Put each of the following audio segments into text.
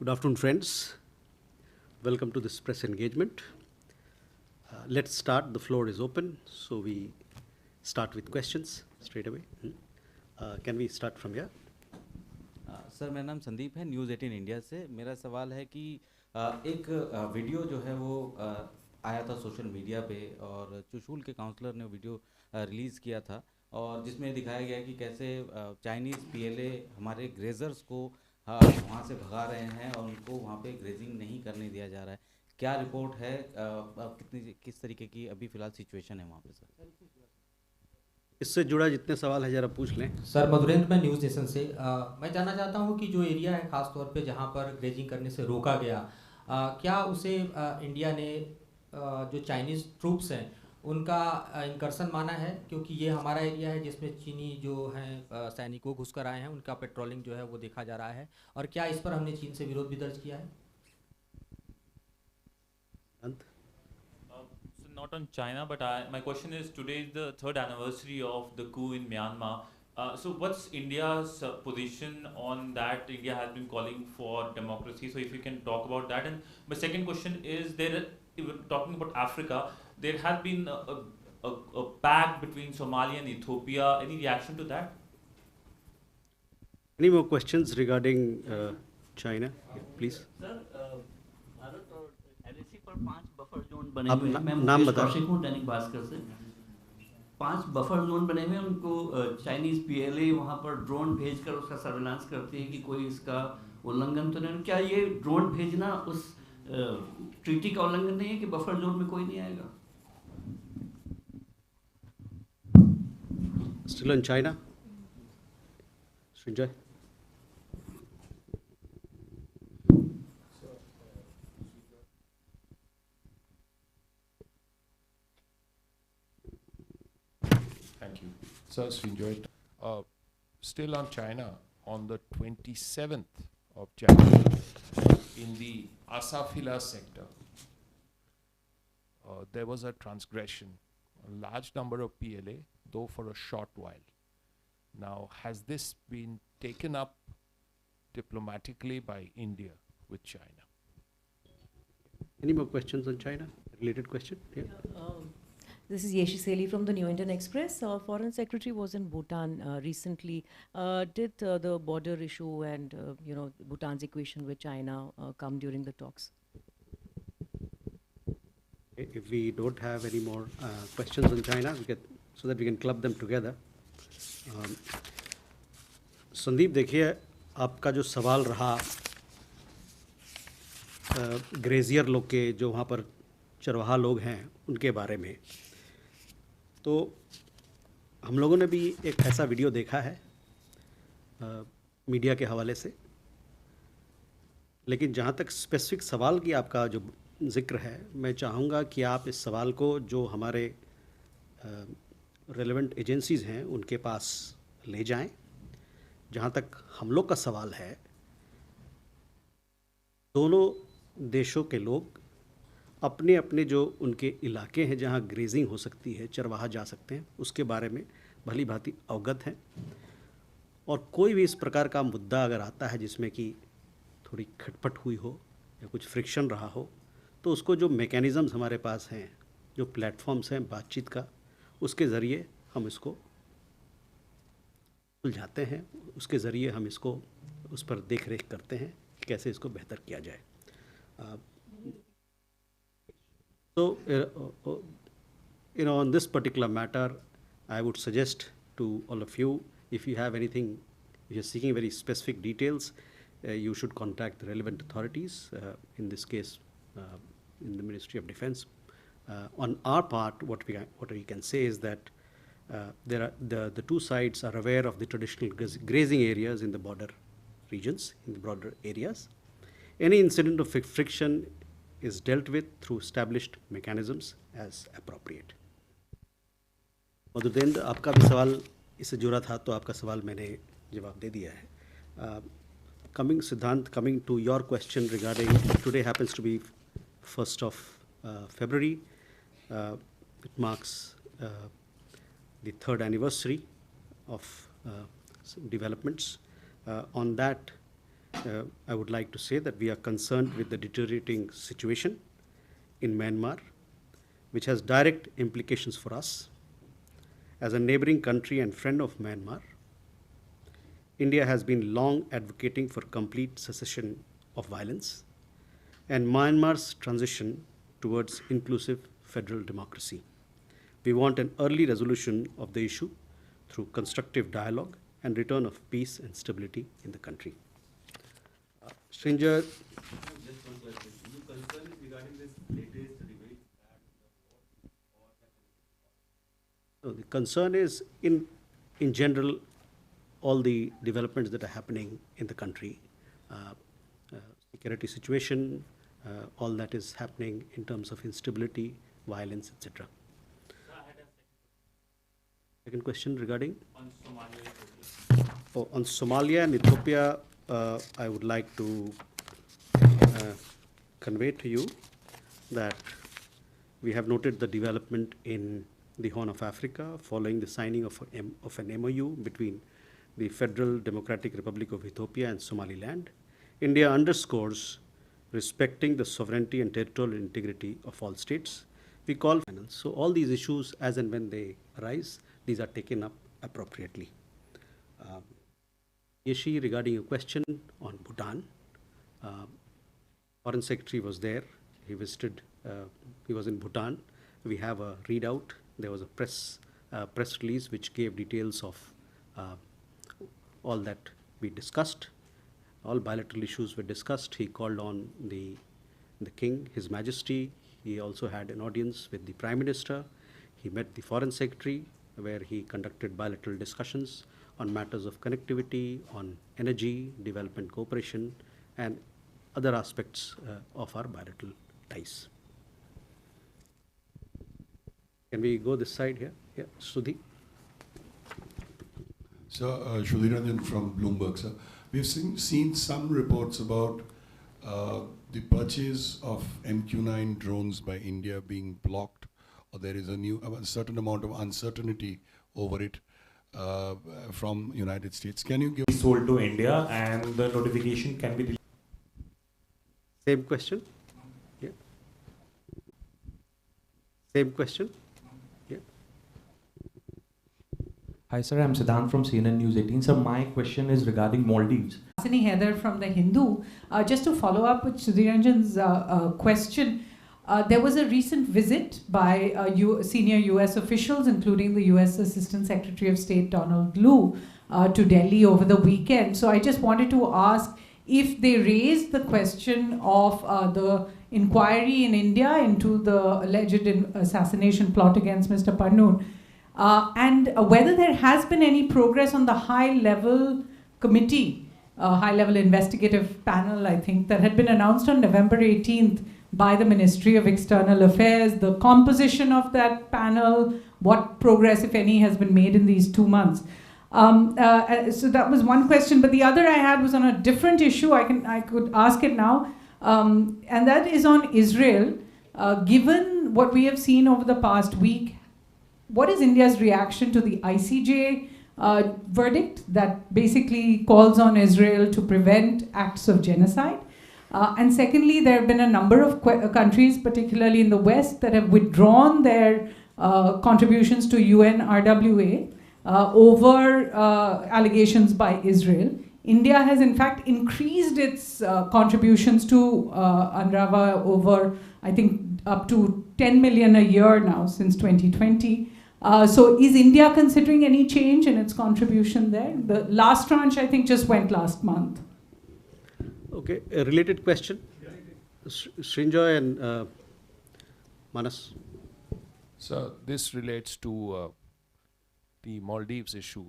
Good afternoon, friends. Welcome to this press engagement. Let's start. The floor is open, so we start with questions straight away. Can we start from here? Sir मेरा नाम संदीप है, news 18 India से। मेरा सवाल है कि एक video जो है वो आया था सोशल मीडिया पे, और चुशूल के काउंसलर ने वीडियो रिलीज़ किया था, और जिसमें दिखाया गया कि कैसे चाइनीज़ पीएलए हमारे ग्रेजर्स को वहाँ से भगा रहे हैं और उनको वहाँ पे ग्रेजिंग नहीं करने दिया जा रहा है। क्या रिपोर्ट है, किस तरीके की अभी फ़िलहाल सिचुएशन है वहाँ पे सर? इससे जुड़ा जितने सवाल है जरा पूछ लें। सर मधुरेंद्र, मैं न्यूज़ नेशन से मैं जानना चाहता हूं कि जो एरिया है ख़ास तौर पे जहां पर ग्रेजिंग करने से रोका गया, क्या उसे इंडिया ने जो चाइनीज़ ट्रूप्स हैं उनका इंकर्शन माना है, क्योंकि ये हमारा एरिया है जिसमें चीनी जो हैं सैनिकों घुस कर आए हैं, उनका पेट्रोलिंग जो है वो देखा जा रहा है, और क्या इस पर हमने चीन से विरोध भी दर्ज किया है? Not on China, but my question is, today is the third anniversary of the coup in Myanmar. So what's India's position on that? India has been calling for democracy, so if you can talk about that. And my second question is, talking about Africa, there has been a pact between Somalia and Ethiopia. Any reaction to that? Any more questions regarding China, please? Sir, Bharat और LAC पर 5 buffer zone बने आप हुए हैं। मैं नाम मुकेश बताएं। कौशिक हूँ, दैनिक भास्कर से। 5 बफर जोन बने हुए हैं, उनको चाइनीज़ पीएलए वहाँ पर ड्रोन भेजकर उसका सर्वेलांस करती है कि कोई इसका उल्लंघन तो नहीं। क्या ये ड्रोन भेजना उस ट्रीटी का उल्लंघन नहीं है कि बफर जोन में कोई नहीं आएगा? Still on China? Srinjoy? Thank you. So, Srinjoy, still on China, on the 27th of January, in the Asafila sector, there was a transgression. A large number of PLA, though for a short while. Now, has this been taken up diplomatically by India with China? Any more questions on China? Related question? Yeah. This is Yeshi Seli from the New Indian Express. Foreign Secretary was in Bhutan recently. Did the border issue and Bhutan's equation with China come during the talks? If we don't have any more questions on China, so that we can club them together. Sandeep, देखिए, आपका जो सवाल रहा ग्रेजियर लोग के, जो वहाँ पर चरवाहा लोग हैं उनके बारे में, तो हम लोगों ने भी एक ऐसा वीडियो देखा है मीडिया के हवाले से। लेकिन जहाँ तक स्पेसिफिक सवाल की आपका जो ज़िक्र है, मैं चाहूँगा कि आप इस सवाल को जो हमारे रेलेवेंट एजेंसीज़ हैं उनके पास ले जाएं। जहाँ तक हम लोग का सवाल है, दोनों देशों के लोग अपने अपने जो उनके इलाके हैं जहाँ ग्रेजिंग हो सकती है, चरवाहा जा सकते हैं, उसके बारे में भली भांति अवगत हैं। और कोई भी इस प्रकार का मुद्दा अगर आता है जिसमें कि थोड़ी खटपट हुई हो या कुछ फ्रिक्शन रहा हो, तो उसको जो मैकेनिज़म्स हमारे पास हैं, जो प्लेटफॉर्म्स हैं बातचीत का, उसके ज़रिए हम इसको सुलझाते हैं, उसके ज़रिए हम इसको उस पर देख रेख करते हैं कि कैसे इसको बेहतर किया जाए। So, on this particular matter, I would suggest to all of you, if you have anything, if you're seeking very specific details, you should contact the relevant authorities, in this case, in the Ministry of Defense. On our part, what we can say is that the two sides are aware of the traditional grazing areas in the border regions, in the border areas. Any incident of friction is dealt with through established mechanisms as appropriate. Madhurendra, आपका भी सवाल इससे जुड़ा था, तो आपका सवाल मैंने जवाब दे दिया है। Siddhant, coming to your question regarding, today happens to be 1st of February. It marks the third anniversary of some developments. On that, I would like to say that we are concerned with the deteriorating situation in Myanmar, which has direct implications for us. As a neighboring country and friend of Myanmar, India has been long advocating for complete cessation of violence and Myanmar's transition towards inclusive federal democracy. We want an early resolution of the issue through constructive dialogue and return of peace and stability in the country. Stranger. Just one question. Your concern is regarding this latest debate No, the concern is in general, all the developments that are happening in the country, security situation, all that is happening in terms of instability, violence, etc. Second question regarding? On Somalia. Oh, on Somalia and Ethiopia, I would like to convey to you that we have noted the development in the Horn of Africa following the signing of an MOU between the Federal Democratic Republic of Ethiopia and Somaliland. India underscores respecting the sovereignty and territorial integrity of all states. We call finance. So all these issues, as and when they arise, these are taken up appropriately. Yeshi, regarding your question on Bhutan, Foreign Secretary was there. He visited, he was in Bhutan. We have a readout. There was a press release which gave details of all that we discussed. All bilateral issues were discussed. He called on the King, His Majesty. He also had an audience with the Prime Minister. He met the Foreign Secretary, where he conducted bilateral discussions on matters of connectivity, on energy, development cooperation, and other aspects of our bilateral ties. Can we go this side here? Yeah, Sudhi. So, Shruti Ranjan from Bloomberg, sir. We've seen some reports about the purchase of MQ-9 drones by India being blocked, or there is a certain amount of uncertainty over it from United States. Can you give? Sold to India, and the notification can be. Same question? Yeah. Same question? Yeah. Hi sir, I'm Siddhant from CNN News 18. Sir, my question is regarding Maldives. Hasani Heather from The Hindu. Just to follow up with Sudhiranjan's question, there was a recent visit by senior US officials, including the US Assistant Secretary of State Donald Lu, to Delhi over the weekend. So I just wanted to ask if they raised the question of the inquiry in India into the alleged assassination plot against Mr. Pannoon, and whether there has been any progress on the high-level committee, high-level investigative panel, I think, that had been announced on November 18th by the Ministry of External Affairs, the composition of that panel, what progress, if any, has been made in these 2 months. So that was one question, but the other I had was on a different issue. I could ask it now, and that is on Israel. Given what we have seen over the past week, what is India's reaction to the ICJ verdict that basically calls on Israel to prevent acts of genocide? And secondly, there have been a number of countries, particularly in the West, that have withdrawn their contributions to UNRWA over allegations by Israel. India has in fact increased its contributions to UNRWA over, I think, up to 10 million a year now since 2020. So is India considering any change in its contribution there? The last tranche, I think, just went last month. Okay, a related question. Srinjoy and Manas. So this relates to the Maldives issue.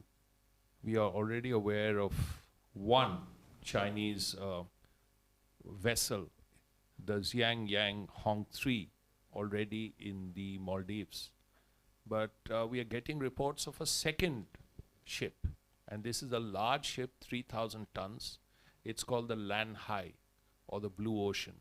We are already aware of one Chinese vessel, the Xiangyang Hong 3, already in the Maldives. But we are getting reports of a second ship, and this is a large ship, 3,000 tons. It's called the Lan Hai, or the Blue Ocean.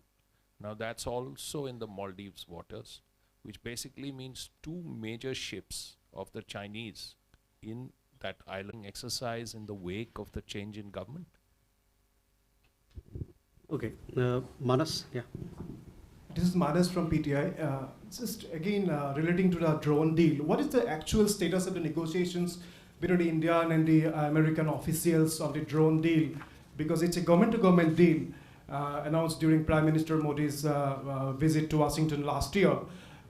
Now that's also in the Maldives waters, which basically means two major ships of the Chinese in that island exercise in the wake of the change in government. Okay, Manas, yeah. This is Manas from PTI. Just again relating to the drone deal, what is the actual status of the negotiations between the Indian and the American officials on the drone deal? Because it's a government-to-government deal announced during Prime Minister Modi's visit to Washington last year.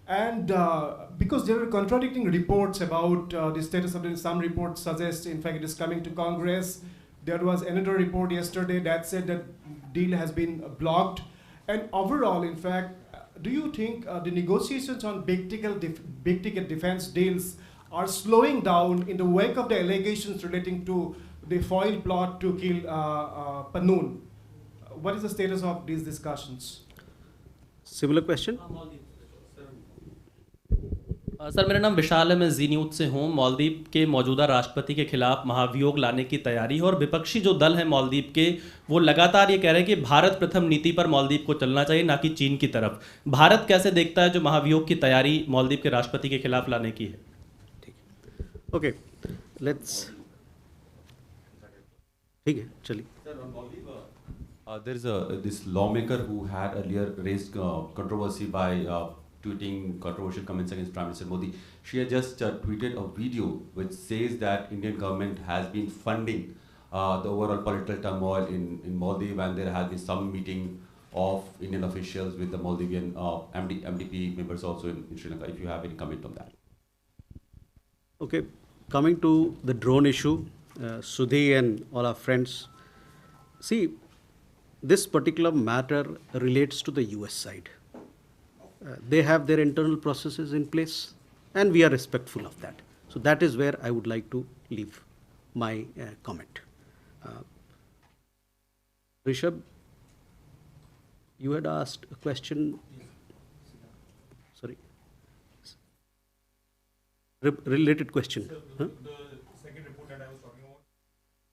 And because there are contradicting reports about the status of it, some reports suggest, in fact, it is coming to Congress. There was another report yesterday that said that deal has been blocked. And overall, in fact, do you think the negotiations on big ticket defense deals are slowing down in the wake of the allegations relating to the foil plot to kill Panoon? What is the status of these discussions? Similar question? Sir मेरा नाम विशाल है, मैं जी news से हूँ। मालदीव के मौजूदा राष्ट्रपति के खिलाफ महाभियोग लाने की तैयारी है और विपक्षी जो दल है मालदीव के, वो लगातार ये कह रहे हैं कि भारत प्रथम नीति पर मालदीव को चलना चाहिए, ना कि चीन की तरफ। भारत कैसे देखता है जो महाभियोग की तैयारी मालदीव के राष्ट्रपति के खिलाफ लाने की है? ओके, लेट्स, ठीक है, चलिए। There is this lawmaker who had earlier raised controversy by tweeting controversial comments against Prime Minister Modi. She had just tweeted a video which says that Indian government has been funding the overall political turmoil in Maldives, and there has been some meeting of Indian officials with the Maldivian MDP members also in Sri Lanka. If you have any comment on that. Okay, coming to the drone issue, Sudhi and all our friends, see, this particular matter relates to the US side. They have their internal processes in place, and we are respectful of that. So that is where I would like to leave my comment. Rishabh, you had asked a question. Sorry. Related question. Huh? The second report that I was talking about,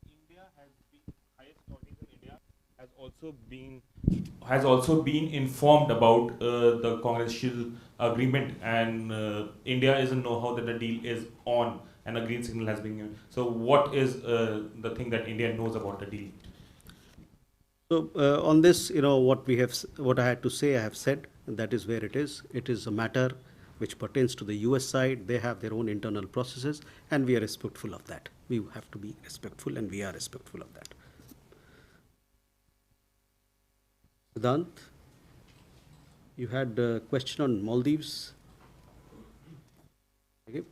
India has been, highest authorities in India has also been informed about the congressional agreement, and India doesn't know how that the deal is on and a green signal has been given. So what is the thing that India knows about the deal? So on this, what I had to say, I have said, and that is where it is. It is a matter which pertains to the US side. They have their own internal processes, and we are respectful of that. We have to be respectful, and we are respectful of that. Siddhant, you had a question on Maldives. Okay.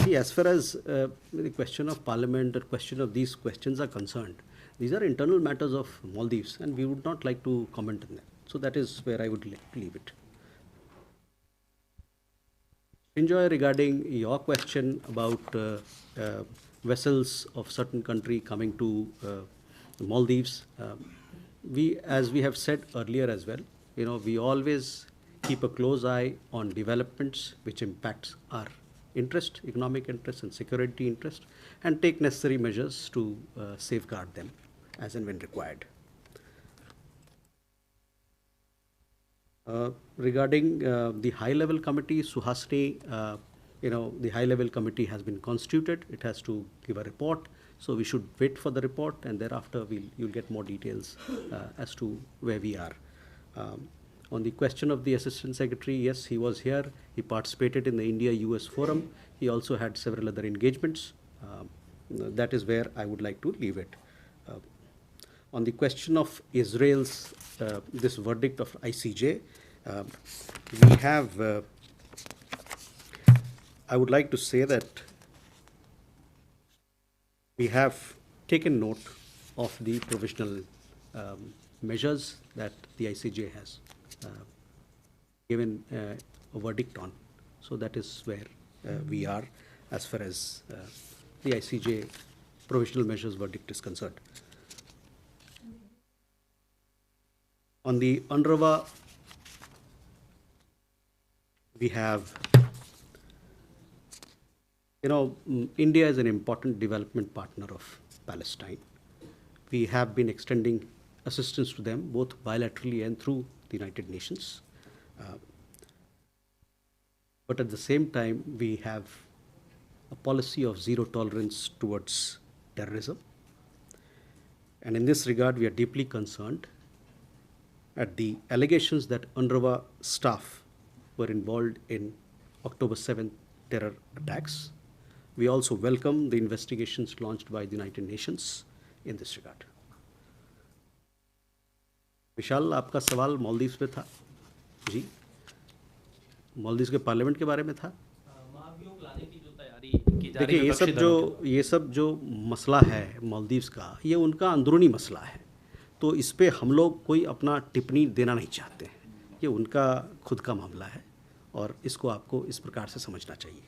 See, as far as the question of parliament or question of these questions are concerned, these are internal matters of Maldives, and we would not like to comment on that. So that is where I would leave it. Enjoy, regarding your question about vessels of certain country coming to Maldives, as we have said earlier as well, we always keep a close eye on developments which impacts our interest, economic interest and security interest, and take necessary measures to safeguard them as and when required. Regarding the high-level committee, Suhasini, the high-level committee has been constituted. It has to give a report. So we should wait for the report, and thereafter you'll get more details as to where we are. On the question of the Assistant Secretary, yes, he was here. He participated in the India-US forum. He also had several other engagements. That is where I would like to leave it. On the question of Israel's, this verdict of ICJ, we have, I would like to say that we have taken note of the provisional measures that the ICJ has given a verdict on. So that is where we are as far as the ICJ provisional measures verdict is concerned. On the UNRWA, we have, India is an important development partner of Palestine. We have been extending assistance to them both bilaterally and through the United Nations. But at the same time, we have a policy of zero tolerance towards terrorism. And in this regard, we are deeply concerned at the allegations that UNRWA staff were involved in October 7th terror attacks. We also welcome the investigations launched by the United Nations in this regard. विशाल, आपका सवाल मालदीव्स पे था जी, मालदीव्स के parliament के बारे में था। महाभियोग लाने की जो तैयारी की जा रही है, देखिए ये सब जो मसला है मालदीव्स का, ये उनका अंदरूनी मसला है, तो इस पे हम लोग कोई अपना टिप्पणी देना नहीं चाहते हैं। ये उनका खुद का मामला है और इसको आपको इस प्रकार से समझना चाहिए।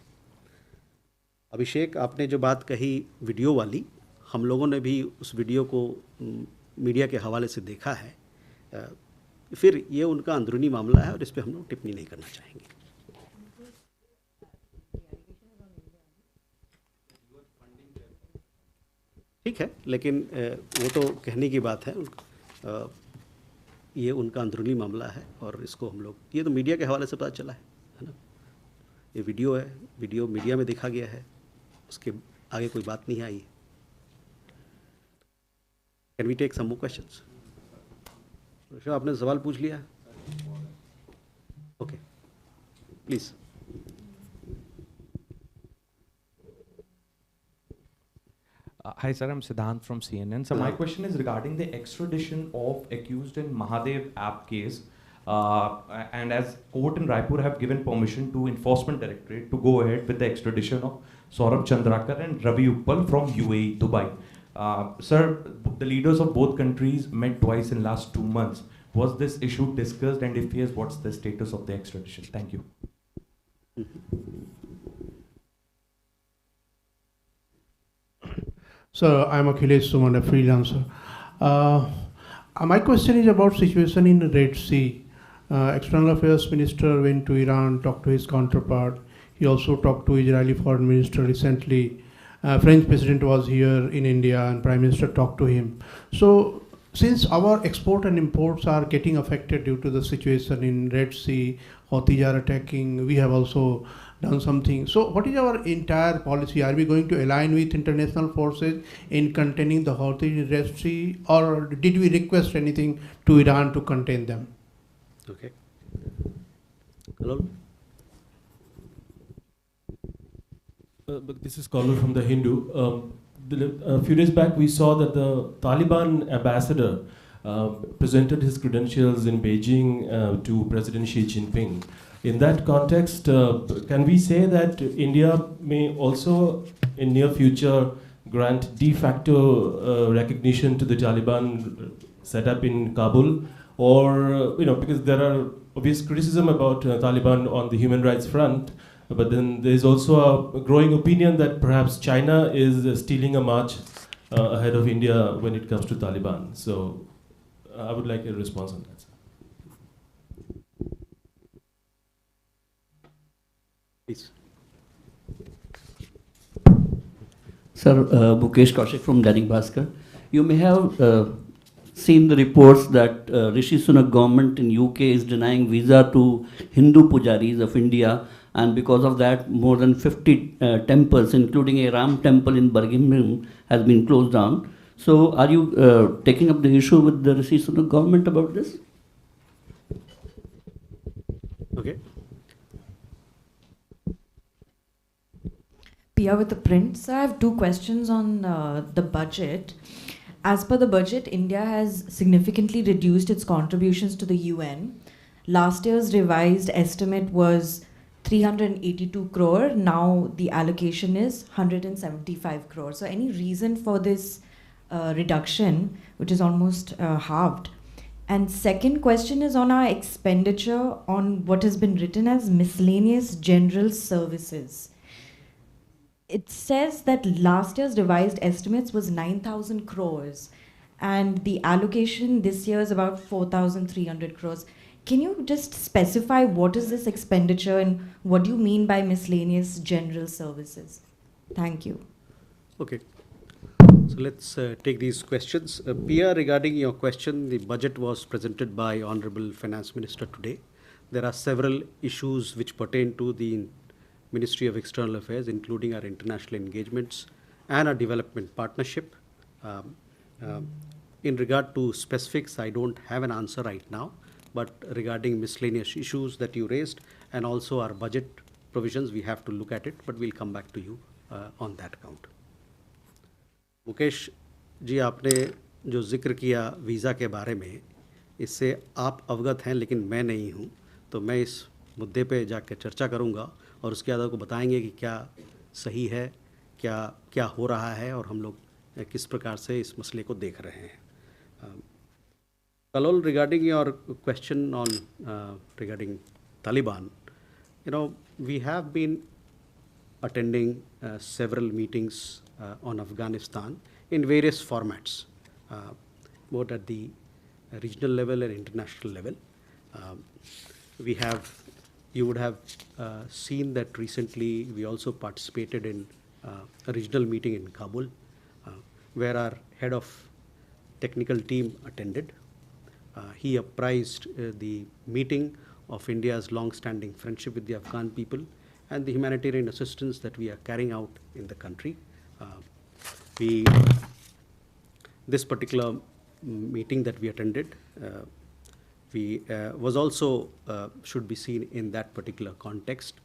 अभिषेक, आपने जो बात कही वीडियो वाली, हम लोगों ने भी उस वीडियो को मीडिया के हवाले से देखा है। फिर ये उनका अंदरूनी मामला है और इस पे हम लोग टिप्पणी नहीं करना चाहेंगे। ठीक है, लेकिन वो तो कहने की बात है, ये उनका अंदरूनी मामला है और इसको हम लोग, ये तो मीडिया के हवाले से पता चला है ना, ये वीडियो है, वीडियो मीडिया में देखा गया है, उसके आगे कोई बात नहीं आई। Can we take some more questions? आपने सवाल पूछ लिया, okay please. Hi sir, I'm Siddhant from CNN. So my question is regarding the extradition of accused in Mahadev app case. And as court in Raipur have given permission to Enforcement Directorate to go ahead with the extradition of Saurabh Chandrakar and Ravi Uppal from UAE, Dubai. Sir, the leaders of both countries met twice in last 2 months. Was this issue discussed, and if yes, what's the status of the extradition? Thank you. So I'm Akhilesh Suman, a freelancer. My question is about situation in the Red Sea. External Affairs Minister went to Iran, talked to his counterpart. He also talked to Israeli Foreign Minister recently. French President was here in India and Prime Minister talked to him. So since our export and imports are getting affected due to the situation in Red Sea, Houthis are attacking, we have also done something. So what is our entire policy? Are we going to align with international forces in containing the Houthis in Red Sea, or did we request anything to Iran to contain them? Okay. Hello. This is caller from the Hindu. A few days back, we saw that the Taliban ambassador presented his credentials in Beijing to President Xi Jinping. In that context, can we say that India may also, in near future, grant de facto recognition to the Taliban set up in Kabul? Or, because there are obvious criticism about Taliban on the human rights front, but then there is also a growing opinion that perhaps China is stealing a march ahead of India when it comes to Taliban. So I would like a response on that. Please. Sir, Mukesh Kaushik from Dainik Bhaskar. You may have seen the reports that Rishi Sunak government in UK is denying visa to Hindu pujaris of India, and because of that, more than 50 temples, including a Ram temple in Birmingham, has been closed down. So, are you taking up the issue with the Rishi Sunak government about this? Okay. Pia with the print. So I have two questions on the budget. As per the budget, India has significantly reduced its contributions to the UN. Last year's revised estimate was 382 crore. Now the allocation is 175 crore. So any reason for this reduction, which is almost halved? And second question is on our expenditure on what has been written as miscellaneous general services. It says that last year's revised estimates was 9,000 crores and the allocation this year is about 4,300 crores. Can you just specify what is this expenditure and what do you mean by miscellaneous general services? Thank you. Okay. So let's take these questions. Pia, regarding your question, the budget was presented by Honorable Finance Minister today. There are several issues which pertain to the Ministry of External Affairs, including our international engagements and our development partnership. In regard to specifics, I don't have an answer right now, but regarding miscellaneous issues that you raised and also our budget provisions, we have to look at it, but we'll come back to you on that account. Mukesh ji, आपने जो जिक्र किया visa के बारे में, इससे आप अवगत हैं लेकिन मैं नहीं हूँ, तो मैं इस मुद्दे पे जाकर चर्चा करूँगा और उसके बाद आपको बताएंगे कि क्या सही है, क्या हो रहा है और हम लोग किस प्रकार से इस मसले को देख रहे हैं. Kalol, regarding your question on regarding Taliban, we have been attending several meetings on Afghanistan in various formats, both at the regional level and international level. You would have seen that recently we also participated in a regional meeting in Kabul, where our head of technical team attended. He apprised the meeting of India's long-standing friendship with the Afghan people and the humanitarian assistance that we are carrying out in the country. This particular meeting that we attended was also should be seen in that particular context.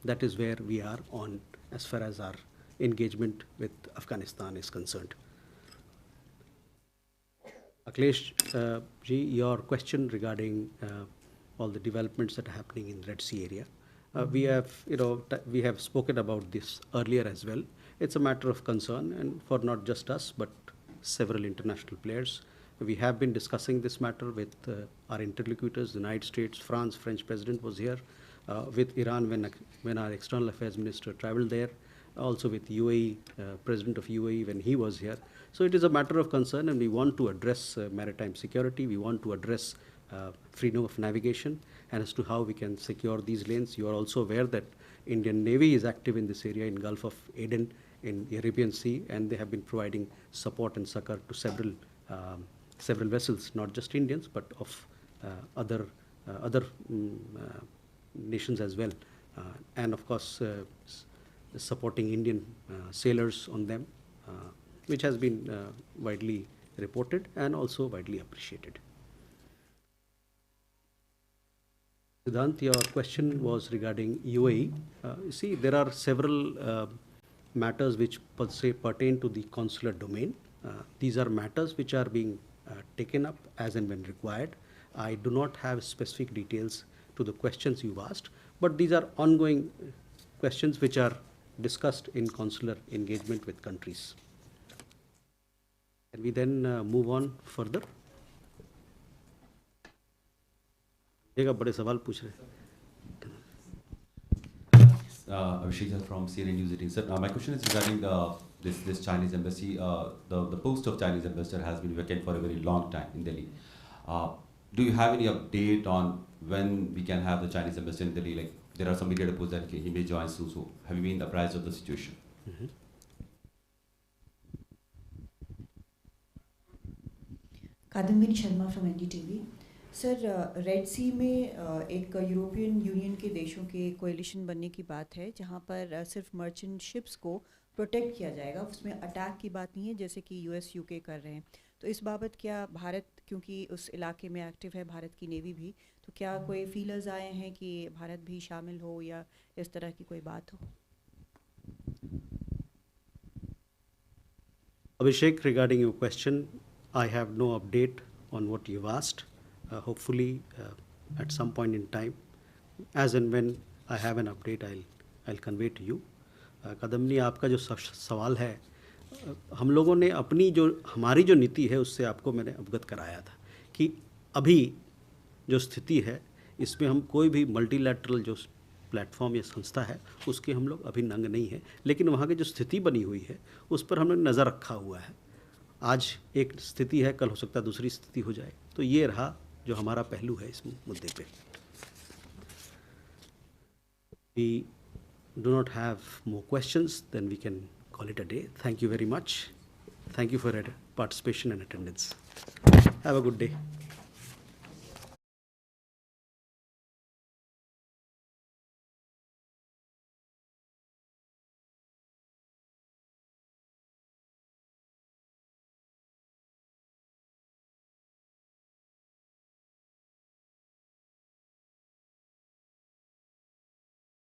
That is where we are on as far as our engagement with Afghanistan is concerned. Akhilesh ji, your question regarding all the developments that are happening in Red Sea area. We have spoken about this earlier as well. It's a matter of concern, and for not just us but several international players. We have been discussing this matter with our interlocutors, the United States, France. French president was here, with Iran when our external affairs minister traveled there, also with UAE, president of UAE when he was here. So it is a matter of concern, and we want to address maritime security. We want to address freedom of navigation, and as to how we can secure these lanes. You are also aware that Indian Navy is active in this area in Gulf of Aden, in the Arabian Sea, and they have been providing support and succor to several vessels, not just Indians, but of other nations as well, and of course supporting Indian sailors on them, which has been widely reported and also widely appreciated. Siddhant, your question was regarding UAE. You see, there are several matters which per se pertain to the consular domain. These are matters which are being taken up as and when required. I do not have specific details to the questions you've asked, but these are ongoing questions which are discussed in consular engagement with countries. Can we then move on further? बड़े सवाल पूछ रहे हैं. Abhishek from CNN News 18. Sir, my question is regarding this Chinese embassy. The post of Chinese ambassador has been vacant for a very long time in Delhi. Do you have any update on when we can have the Chinese ambassador in Delhi? Like, there are some media reports that he may join soon. So have you been apprised of the situation? Kadambini Sharma from NDTV. Sir, red sea में एक European union के देशों के coalition बनने की बात है, जहां पर सिर्फ मर्चेंट शिप्स को प्रोटेक्ट किया जाएगा. उसमें अटैक की बात नहीं है जैसे कि यूएस यूके कर रहे हैं. तो इस बाबत क्या भारत, क्योंकि उस इलाके में एक्टिव है भारत की नेवी भी, तो क्या कोई फीलर्स आए हैं कि भारत भी शामिल हो या इस तरह की कोई बात हो? Abhishek, regarding your question, I have no update on what you've asked. Hopefully, at some point in time, as and when I have an update, I'll convey to you. कदमनी, आपका जो सवाल है, हम लोगों ने हमारी जो नीति है उससे आपको मैंने अवगत कराया था कि अभी जो स्थिति है इसमें हम कोई भी मल्टीलैटरल जो प्लेटफॉर्म या संस्था है उसके हम लोग अभी नंग नहीं है, लेकिन वहाँ की जो स्थिति बनी हुई है उस पर हमने नज़र रखा हुआ है. आज एक स्थिति है, कल हो सकता है दूसरी स्थिति हो जाए. तो ये रहा जो हमारा पहलू है इस मुद्दे पे. We do not have more questions, then we can call it a day. Thank you very much. Thank you for your participation and attendance. Have a good day.